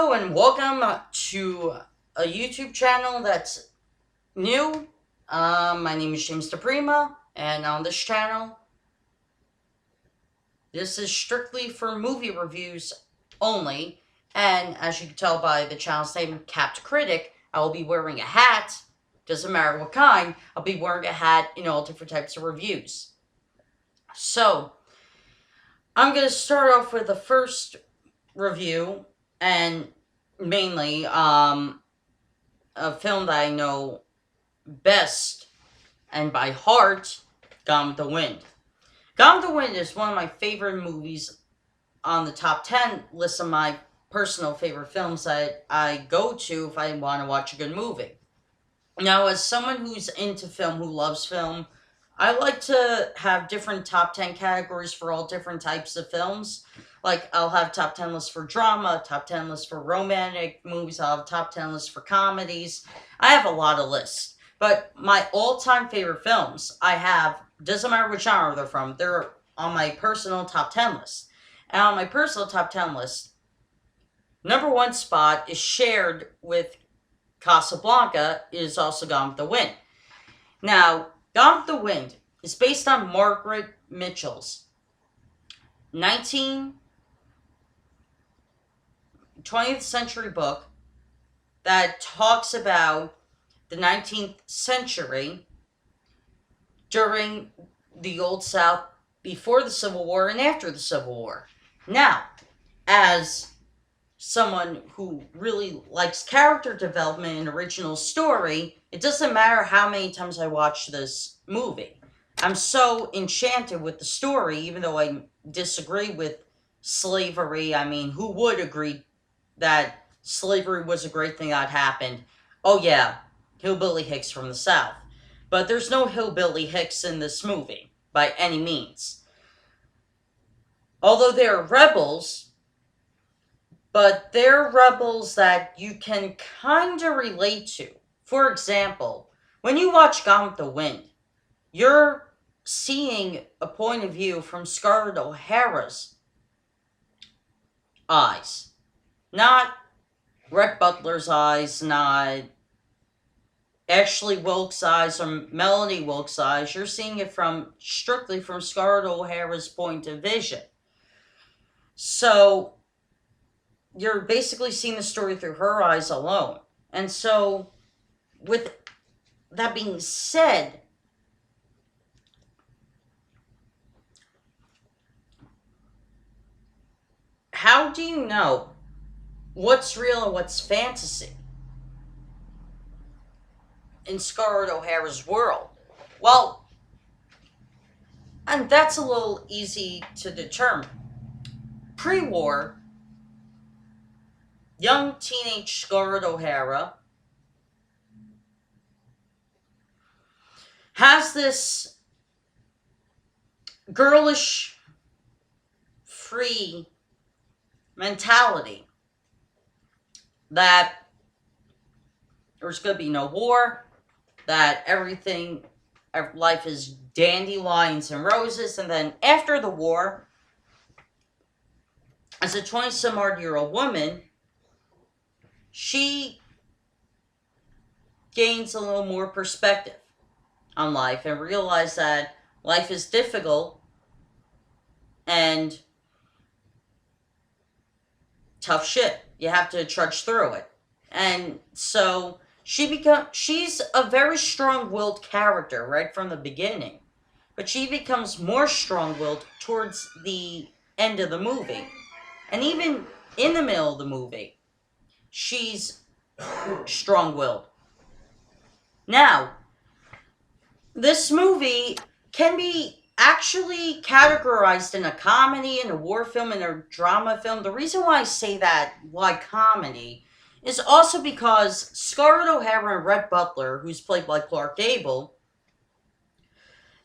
Hello and welcome to a YouTube channel that's new. My name is James DePrima, and on this channel, this is strictly for movie reviews only. And as you can tell by the channel's name, Capped Critic, I will be wearing a hat. Doesn't matter what kind, I'll be wearing a hat in all different types of reviews. So, I'm going to start off with the first review, and mainly, a film that I know best and by heart, Gone with the Wind. Gone with the Wind is one of my favorite movies on the top 10 list of my personal favorite films that I go to if I want to watch a good movie. Now, as someone who's into film, who loves film, I like to have different top 10 categories for all different types of films. Like, I'll have top 10 lists for drama, top 10 lists for romantic movies, I'll have top 10 lists for comedies. I have a lot of lists. But my all-time favorite films, I have, doesn't matter which genre they're from, they're on my personal top 10 list. And on my personal top 10 list, number one spot is shared with Casablanca, is also Gone with the Wind. Now, Gone with the Wind is based on Margaret Mitchell's 20th century book that talks about the 19th century during the Old South, before the Civil War and after the Civil War. Now, as someone who really likes character development and original story, it doesn't matter how many times I watch this movie. I'm so enchanted with the story, even though I disagree with slavery. I mean, who would agree that slavery was a great thing that happened? Oh yeah, Hillbilly Hicks from the South. But there's no Hillbilly Hicks in this movie, by any means. Although they're rebels, but they're rebels that you can kind of relate to. For example, when you watch Gone with the Wind, you're seeing a point of view from Scarlett O'Hara's eyes. Not Rhett Butler's eyes, not Ashley Wilkes' eyes or Melanie Wilkes' eyes. You're seeing it strictly from Scarlett O'Hara's point of vision. So, you're basically seeing the story through her eyes alone. And so, with that being said, how do you know what's real and what's fantasy in Scarlett O'Hara's world? Well, and that's a little easy to determine. Pre-war, young teenage Scarlett O'Hara has this girlish, free mentality that there's going to be no war, that life is dandelions and roses, and then after the war, as a 20-some-odd-year-old woman, she gains a little more perspective on life and realizes that life is difficult and tough shit. You have to trudge through it. And so she's a very strong-willed character right from the beginning. But she becomes more strong-willed towards the end of the movie. And even in the middle of the movie, she's strong-willed. Now, this movie can be actually categorized in a comedy, in a war film, in a drama film. The reason why I say that, why comedy, is also because Scarlett O'Hara and Rhett Butler, who's played by Clark Gable,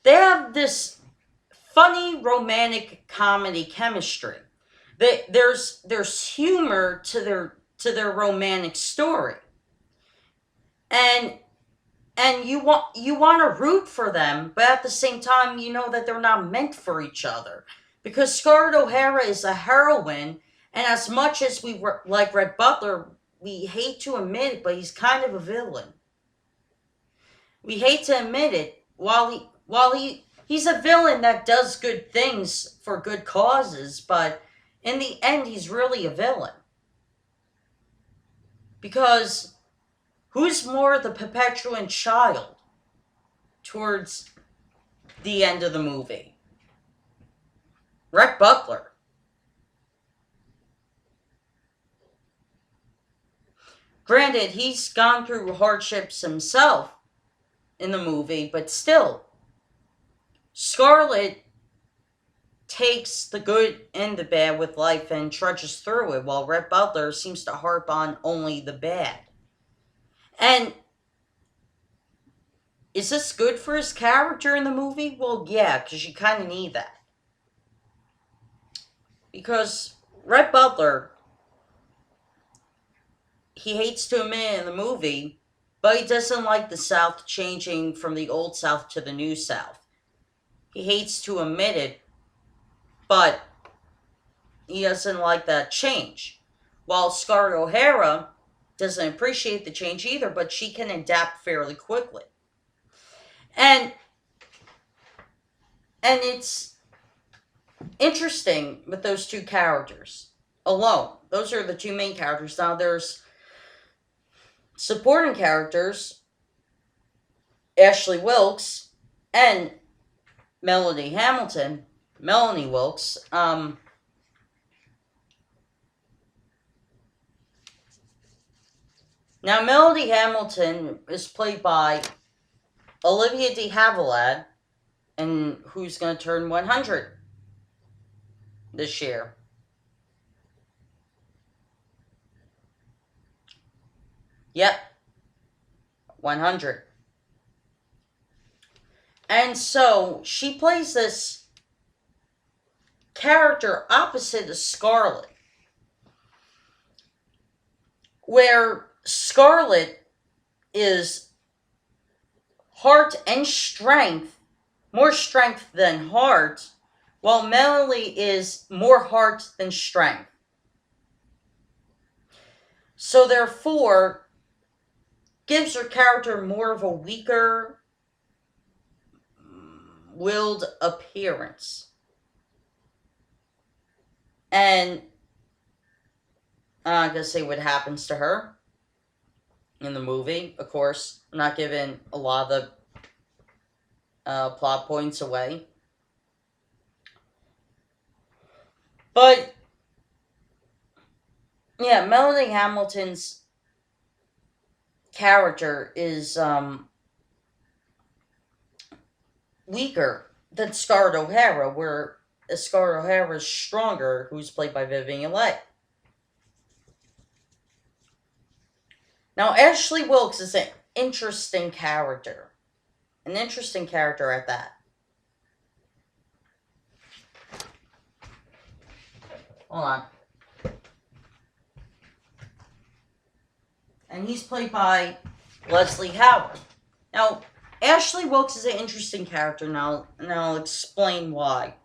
they have this funny romantic comedy chemistry. There's humor to their romantic story, and you want to root for them, but at the same time, you know that they're not meant for each other, because Scarlett O'Hara is a heroine And as much as like Red Butler, we hate to admit it, but he's kind of a villain. We hate to admit it. He's a villain that does good things for good causes, but in the end, he's really a villain. Because who's more the perpetuant child towards the end of the movie? Rhett Butler. Granted, he's gone through hardships himself in the movie, but still, Scarlett takes the good and the bad with life and trudges through it, while Rhett Butler seems to harp on only the bad. And is this good for his character in the movie? Well, yeah, because you kind of need that. Because Rhett Butler, he hates to admit it in the movie, but he doesn't like the South changing from the old South to the new South. He hates to admit it, but he doesn't like that change. While Scarlett O'Hara doesn't appreciate the change either, but she can adapt fairly quickly. And it's interesting with those two characters alone. Those are the two main characters. Now there's supporting characters, Ashley Wilkes and Melanie Hamilton, Melanie Wilkes. Now Melanie Hamilton is played by Olivia de Havilland, and who's going to turn 100 this year. Yep, 100. And so she plays this character opposite of Scarlett, where Scarlett is heart and strength, more strength than heart, while Melanie is more heart than strength. So therefore, gives her character more of a weaker willed appearance. And I'm going to say what happens to her in the movie. Of course, I'm not giving a lot of the plot points away. But, yeah, Melanie Hamilton's character is weaker than Scarlett O'Hara, where Scarlett O'Hara is stronger, who's played by Vivien Leigh. Now, Ashley Wilkes is an interesting character. An interesting character at that. Hold on. And he's played by Leslie Howard. Now, Ashley Wilkes is an interesting character now, and I'll explain why.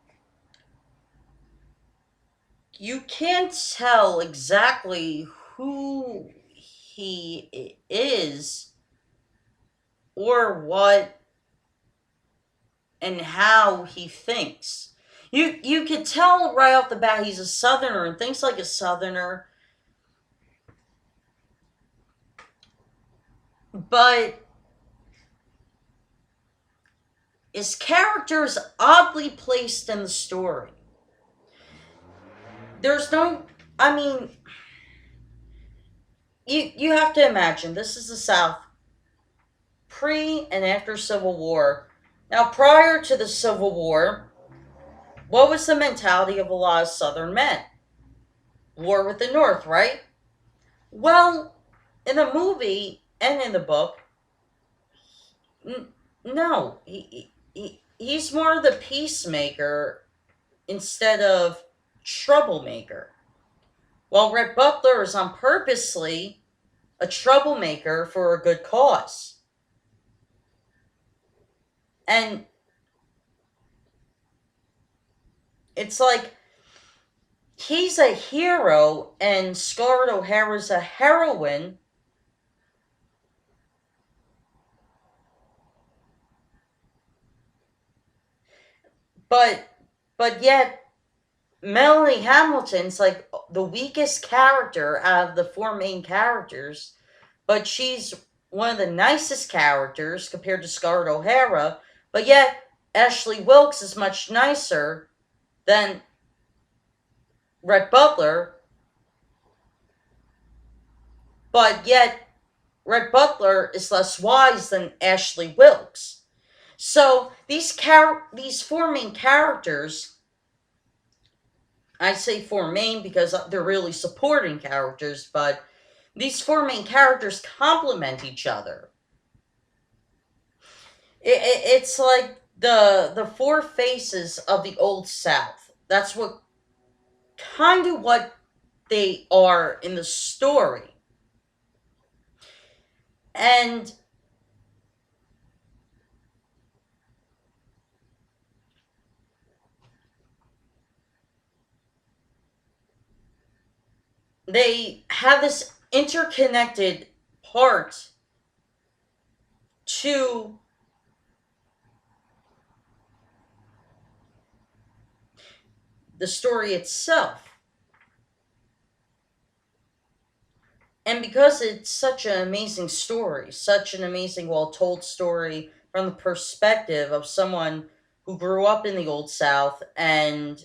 You can't tell exactly who he is or what and how he thinks. You could tell right off the bat he's a Southerner and thinks like a Southerner, but his character is oddly placed in the story. There's no, I mean, you have to imagine, this is the South, pre and after Civil War. Now, prior to the Civil War, what was the mentality of a lot of Southern men? War with the North, right? Well, in the movie and in the book, no. He's more the peacemaker instead of troublemaker. While Rhett Butler is on purposely a troublemaker for a good cause. And it's like he's a hero and Scarlett O'Hara's a heroine, but yet Melanie Hamilton's like the weakest character out of the four main characters, but she's one of the nicest characters compared to Scarlett O'Hara, but yet Ashley Wilkes is much nicer than Rhett Butler, but yet Rhett Butler is less wise than Ashley Wilkes. So these four main characters, I say four main because they're really supporting characters, but these four main characters complement each other. It's like the four faces of the Old South. That's what kind of what they are in the story. And they have this interconnected part to the story itself. And because it's such an amazing story, such an amazing, well told story from the perspective of someone who grew up in the Old South and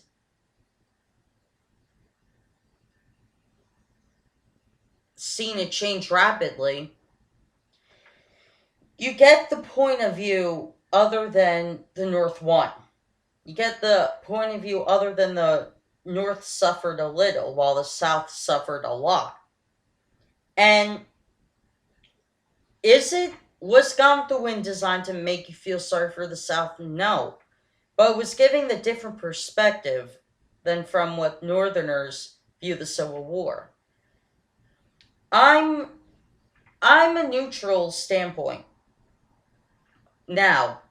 seen it change rapidly, you get the point of view other than the North won. You get the point of view other than the North suffered a little while the South suffered a lot. And was Gone with the Wind designed to make you feel sorry for the South? No. But it was giving the different perspective than from what Northerners view the Civil War. I'm a neutral standpoint now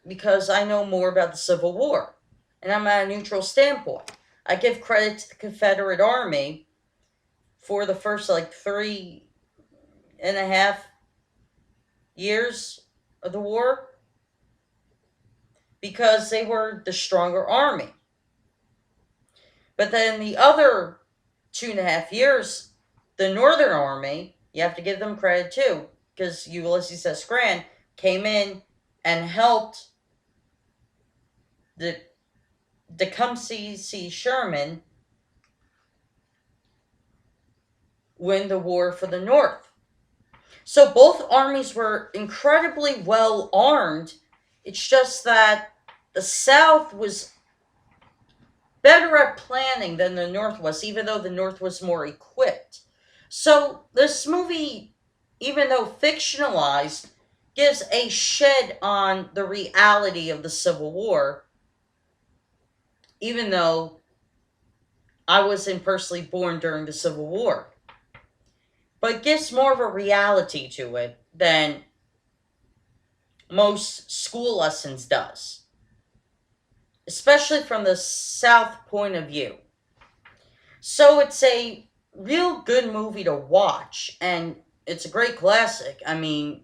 because I know more about the Civil War, and I'm at a neutral standpoint. I give credit to the Confederate Army for the first like 3.5 years of the war because they were the stronger army. But then the other 2.5 years, the Northern Army, you have to give them credit too, because Ulysses S. Grant came in and helped the Tecumseh C. Sherman win the war for the North. So both armies were incredibly well armed. It's just that the South was better at planning than the North was, even though the North was more equipped. So this movie, even though fictionalized, gives a shed on the reality of the Civil War, even though I wasn't personally born during the Civil War. But gives more of a reality to it than most school lessons does, especially from the South point of view. So it's a real good movie to watch, and it's a great classic. I mean,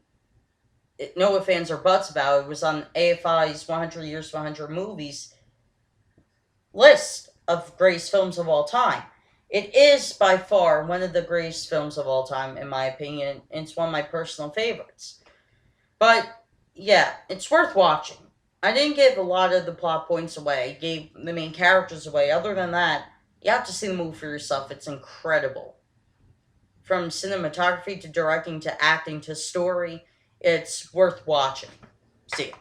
no ifs, ands, or buts about it. It was on AFI's 100 Years, 100 Movies list of greatest films of all time. It is by far one of the greatest films of all time, in my opinion. It's one of my personal favorites. But, yeah, it's worth watching. I didn't give a lot of the plot points away, gave the main characters away. Other than that, you have to see the movie for yourself. It's incredible. From cinematography to directing to acting to story, it's worth watching. See ya.